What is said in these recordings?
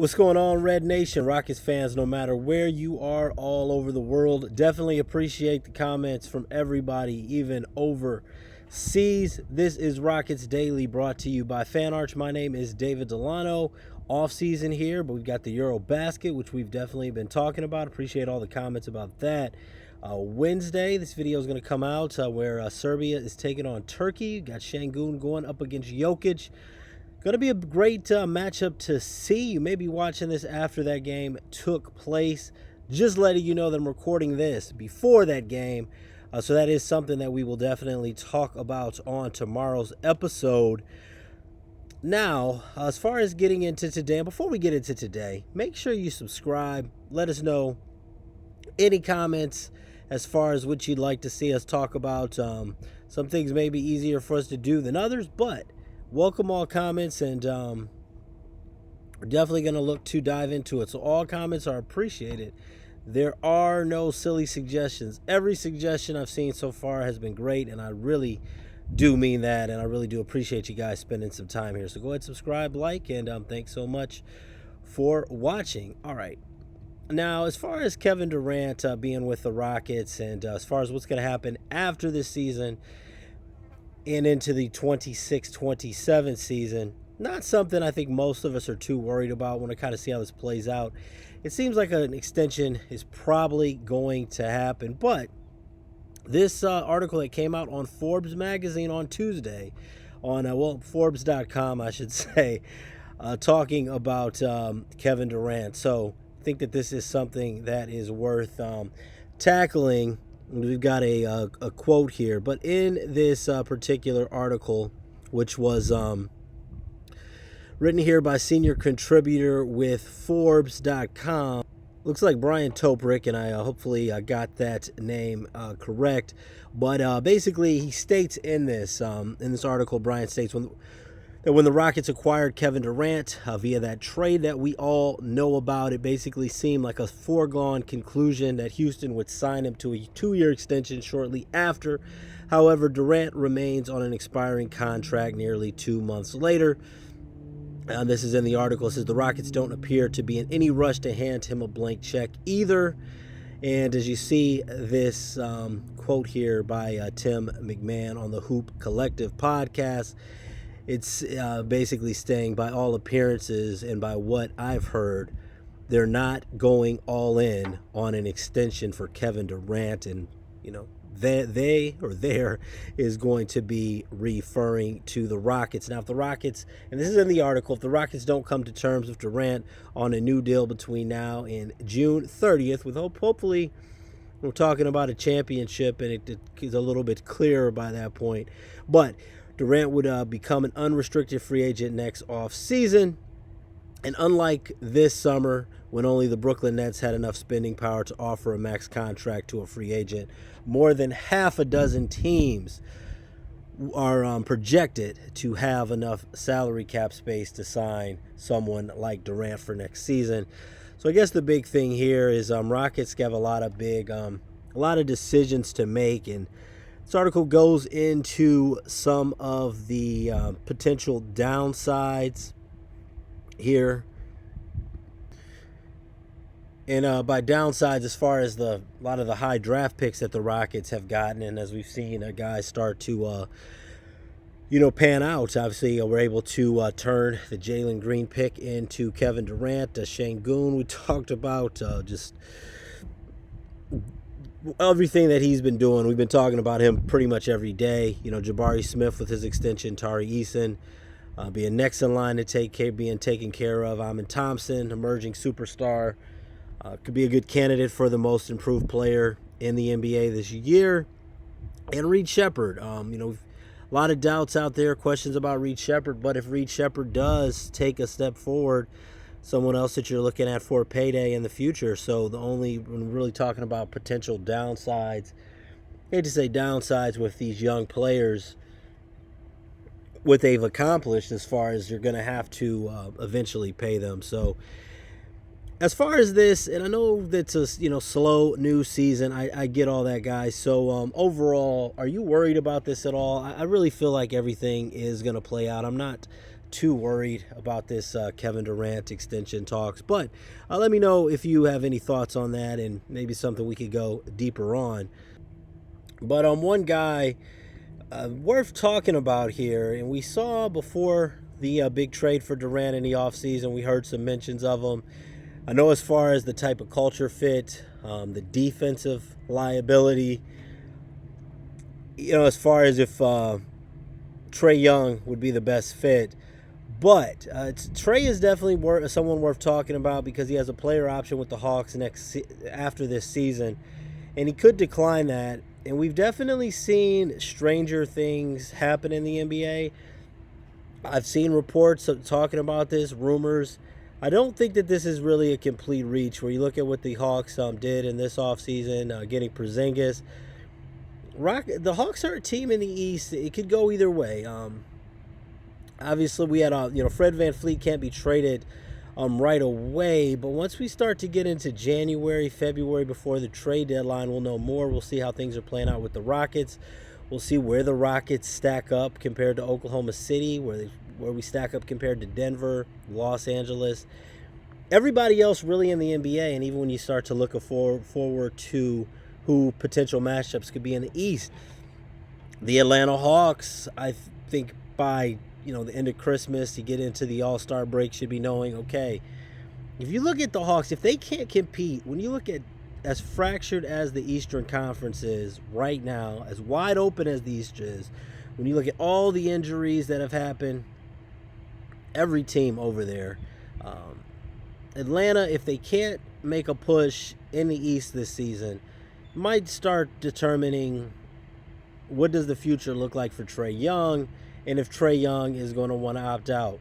What's going on, Red Nation? Rockets fans, no matter where you are all over the world, definitely appreciate the comments from everybody, even overseas. This is Rockets Daily, brought to you by Fan Arch. My name is David Delano. Off season here, but we've got the Euro basket, which we've definitely been talking about. Appreciate all the comments about that. Wednesday, this video is going to come out where Serbia is taking on Turkey. We've got Şengün going up against Jokic. Going to be a great matchup to see. You may be watching this after that game took place. Just letting you know that I'm recording this before that game. So that is something that we will definitely talk about on tomorrow's episode. Now, as far as getting into today, and before we get into today, make sure you subscribe. Let us know any comments as far as what you'd like to see us talk about. Some things may be easier for us to do than others, but welcome all comments, and we're definitely going to look to dive into it. So all comments are appreciated. There are no silly suggestions. Every suggestion I've seen so far has been great, and I really do mean that, and I really do appreciate you guys spending some time here. So go ahead, subscribe, like, and thanks so much for watching. All right. Now, as far as Kevin Durant being with the Rockets, and as far as what's going to happen after this season and into the 26-27 season, not something I think most of us are too worried about. Want to kind of see how this plays out. It seems like an extension is probably going to happen, but this article that came out on Forbes magazine on Tuesday, on Forbes.com, I should say, talking about Kevin Durant. So I think that this is something that is worth tackling. We've got a quote here, but in this particular article, which was written here by senior contributor with Forbes.com, looks like Brian Toprick, and I hopefully got that name correct. But basically, he states in this article, Brian states that when the Rockets acquired Kevin Durant via that trade that we all know about, it basically seemed like a foregone conclusion that Houston would sign him to a 2-year extension shortly after. However, Durant remains on an expiring contract nearly 2 months later. This is in the article. It says the Rockets don't appear to be in any rush to hand him a blank check either. And as you see this quote here by Tim McMahon on the Hoop Collective podcast, it's basically saying, by all appearances and by what I've heard, they're not going all in on an extension for Kevin Durant. And, you know, there is going to be referring to the Rockets. Now, if the Rockets, and this is in the article, if the Rockets don't come to terms with Durant on a new deal between now and June 30th, with hopefully we're talking about a championship, and it is a little bit clearer by that point. But Durant would become an unrestricted free agent next offseason. And unlike this summer, when only the Brooklyn Nets had enough spending power to offer a max contract to a free agent, more than half a dozen teams are projected to have enough salary cap space to sign someone like Durant for next season. So I guess the big thing here is Rockets have a lot of decisions to make, and this article goes into some of the potential downsides here. And by downsides, as far as a lot of the high draft picks that the Rockets have gotten, and as we've seen guys start to pan out. Obviously, we're able to turn the Jalen Green pick into Kevin Durant. Şengün, we talked about just everything that he's been doing. We've been talking about him pretty much every day. You know, Jabari Smith with his extension, Tari Eason being next in line to being taken care of. Amin Thompson, emerging superstar, could be a good candidate for the most improved player in the NBA this year. And Reed Sheppard, a lot of doubts out there, questions about Reed Sheppard. But if Reed Sheppard does take a step forward, someone else that you're looking at for a payday in the future. So when we're really talking about potential downsides, I hate to say downsides with these young players, what they've accomplished as far as you're going to have to eventually pay them. So as far as this, and I know that's a slow news season, I get all that, guys. So overall, are you worried about this at all? I really feel like everything is going to play out. I'm not too worried about this Kevin Durant extension talks. But let me know if you have any thoughts on that and maybe something we could go deeper on. But one guy worth talking about here, and we saw before the big trade for Durant in the offseason, we heard some mentions of him. I know as far as the type of culture fit, the defensive liability, as far as if Trae Young would be the best fit. But Trae is definitely someone worth talking about because he has a player option with the Hawks after this season, and he could decline that. And we've definitely seen stranger things happen in the NBA. I've seen reports talking about this, rumors. I don't think that this is really a complete reach where you look at what the Hawks did in this offseason, getting Porzingis. The Hawks are a team in the East. It could go either way. Obviously, we had Fred VanVleet can't be traded right away, but once we start to get into January, February, before the trade deadline, we'll know more. We'll see how things are playing out with the Rockets. We'll see where the Rockets stack up compared to Oklahoma City, where we stack up compared to Denver, Los Angeles, everybody else really in the NBA. And even when you start to look forward to who potential matchups could be in the East, the Atlanta Hawks, I think by the end of Christmas, you get into the All-Star break, should be knowing, okay, if you look at the Hawks, if they can't compete, when you look at as fractured as the Eastern Conference is right now, as wide open as the East is, when you look at all the injuries that have happened, every team over there, Atlanta, if they can't make a push in the East this season, might start determining what does the future look like for Trae Young, and if Trae Young is going to want to opt out.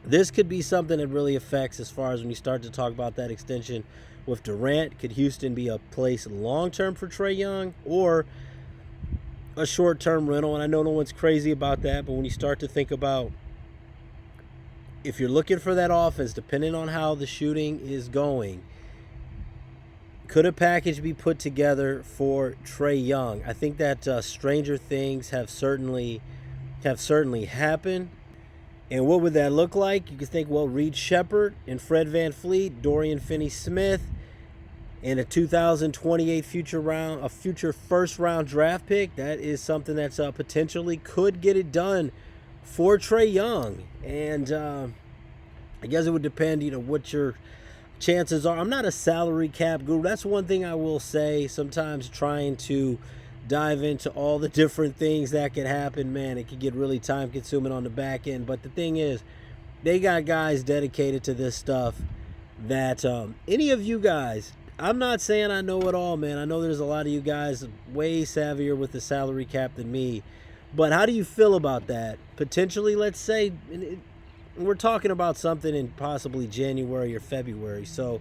This could be something that really affects as far as when you start to talk about that extension with Durant. Could Houston be a place long-term for Trae Young or a short-term rental? And I know no one's crazy about that, but when you start to think about if you're looking for that offense, depending on how the shooting is going, could a package be put together for Trae Young? I think that stranger things have certainly happened. And what would that look like? You could think, well, Reed Shepherd and Fred VanVleet, Dorian Finney-Smith, and a 2028 future first-round draft pick. That is something that's potentially could get it done for Trae Young. And I guess it would depend, what your chances are. I'm not a salary cap guru. That's one thing I will say. Sometimes trying to dive into all the different things that could happen, man, it could get really time consuming on the back end. But the thing is, they got guys dedicated to this stuff that any of you guys, I'm not saying I know it all, man. I know there's a lot of you guys way savvier with the salary cap than me. But how do you feel about that? Potentially, let's say, we're talking about something in possibly January or February. So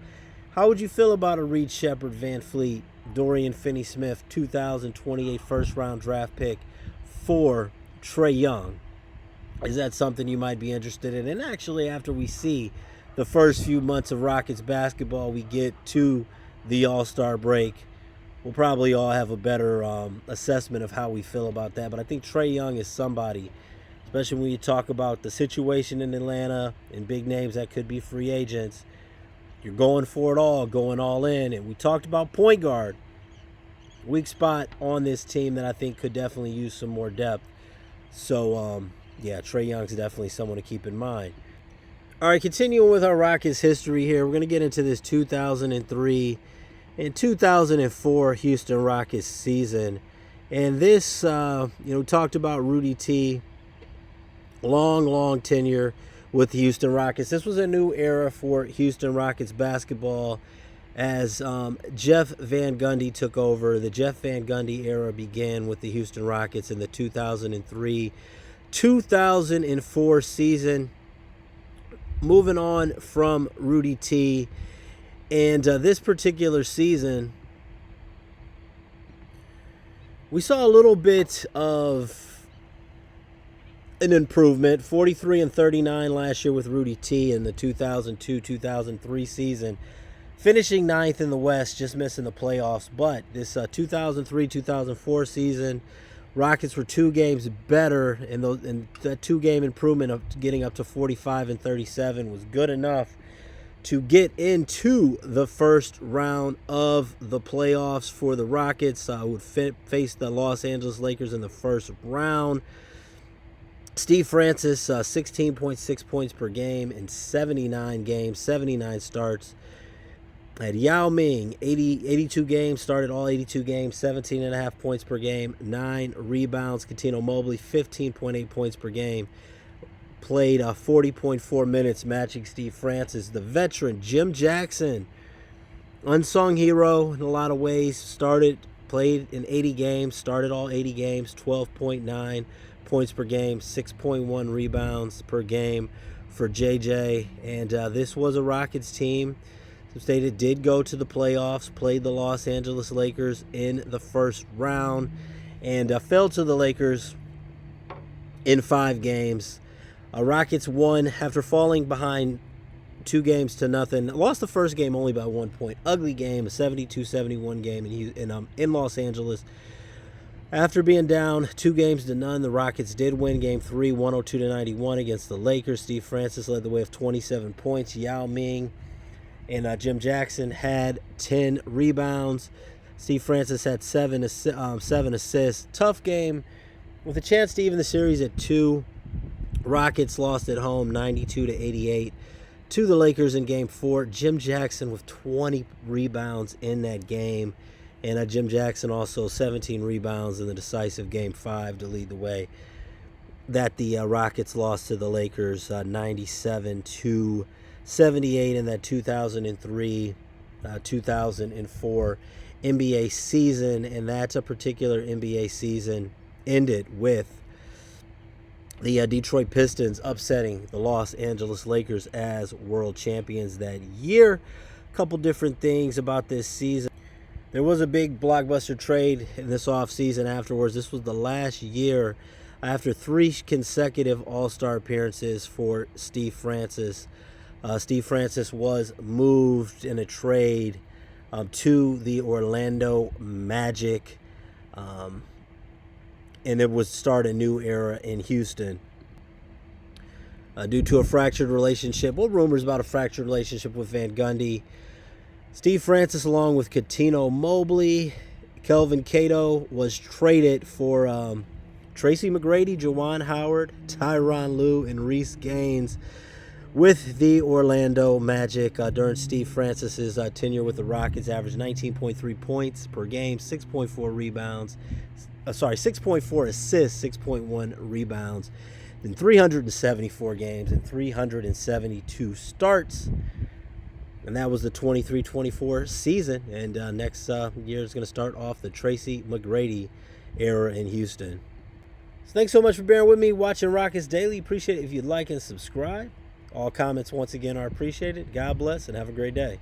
how would you feel about a Reed Shepherd, VanVleet, Dorian Finney-Smith 2028 first-round draft pick for Trae Young? Is that something you might be interested in? And actually, after we see the first few months of Rockets basketball, we get to the All-Star break, we'll probably all have a better assessment of how we feel about that. But I think Trae Young is somebody, especially when you talk about the situation in Atlanta and big names that could be free agents. You're going for it all, going all in. And we talked about point guard. Weak spot on this team that I think could definitely use some more depth. So, Trae Young's definitely someone to keep in mind. All right, continuing with our Rockets history here, we're going to get into this 2003 and 2004 Houston Rockets season. And this, we talked about Rudy T. Long tenure with the Houston Rockets. This was a new era for Houston Rockets basketball as Jeff Van Gundy took over. The Jeff Van Gundy era began with the Houston Rockets in the 2003-2004 season. Moving on from Rudy T. And this particular season, we saw a little bit of an improvement. 43-39 last year with Rudy T in the 2002-2003 season, finishing 9th in the West, just missing the playoffs. But this 2003-2004 season, Rockets were 2 games better, and that 2-game improvement of getting up to 45 and 37 was good enough to get into the first round of the playoffs for the Rockets, who would face the Los Angeles Lakers in the first round. Steve Francis, 16.6 points per game in 79 games, 79 starts. Had Yao Ming, 82 games, started all 82 games, 17.5 points per game, 9 rebounds. Cuttino Mobley, 15.8 points per game, played 40.4 minutes, matching Steve Francis. The veteran Jim Jackson, unsung hero in a lot of ways, played in 80 games, started all 80 games, 12.9 points per game, 6.1 rebounds per game for JJ. And this was a Rockets team that did go to the playoffs, played the Los Angeles Lakers in the first round, and fell to the Lakers in 5 games. Rockets won after falling behind 2-0. Lost the first game only by 1 point. Ugly game, a 72-71 game in Los Angeles. After being down 2-0, the Rockets did win Game 3, 102-91 against the Lakers. Steve Francis led the way with 27 points. Yao Ming and Jim Jackson had 10 rebounds. Steve Francis had 7 assists. Tough game with a chance to even the series at 2. Rockets lost at home 92-88 to the Lakers in Game 4. Jim Jackson with 20 rebounds in that game. And Jim Jackson also 17 rebounds in the decisive Game 5 to lead the way. That the Rockets lost to the Lakers 97-78 in that 2003-2004 NBA season. And that particular NBA season ended with the Detroit Pistons upsetting the Los Angeles Lakers as world champions that year. A couple different things about this season. There was a big blockbuster trade in this offseason afterwards. This was the last year after 3 consecutive All-Star appearances for Steve Francis. Steve Francis was moved in a trade to the Orlando Magic. And it would start a new era in Houston. Due to a fractured relationship, rumors about a fractured relationship with Van Gundy, Steve Francis, along with Cuttino Mobley, Kelvin Cato, was traded for Tracy McGrady, Juwan Howard, Tyronn Lue, and Reese Gaines with the Orlando Magic. During Steve Francis's tenure with the Rockets, averaged 19.3 points per game, 6.4 rebounds. 6.4 assists, 6.1 rebounds in 374 games and 372 starts. And that was the 23-24 season. And next year is going to start off the Tracy McGrady era in Houston. So thanks so much for bearing with me, watching Rockets Daily. Appreciate it if you'd like and subscribe. All comments, once again, are appreciated. God bless and have a great day.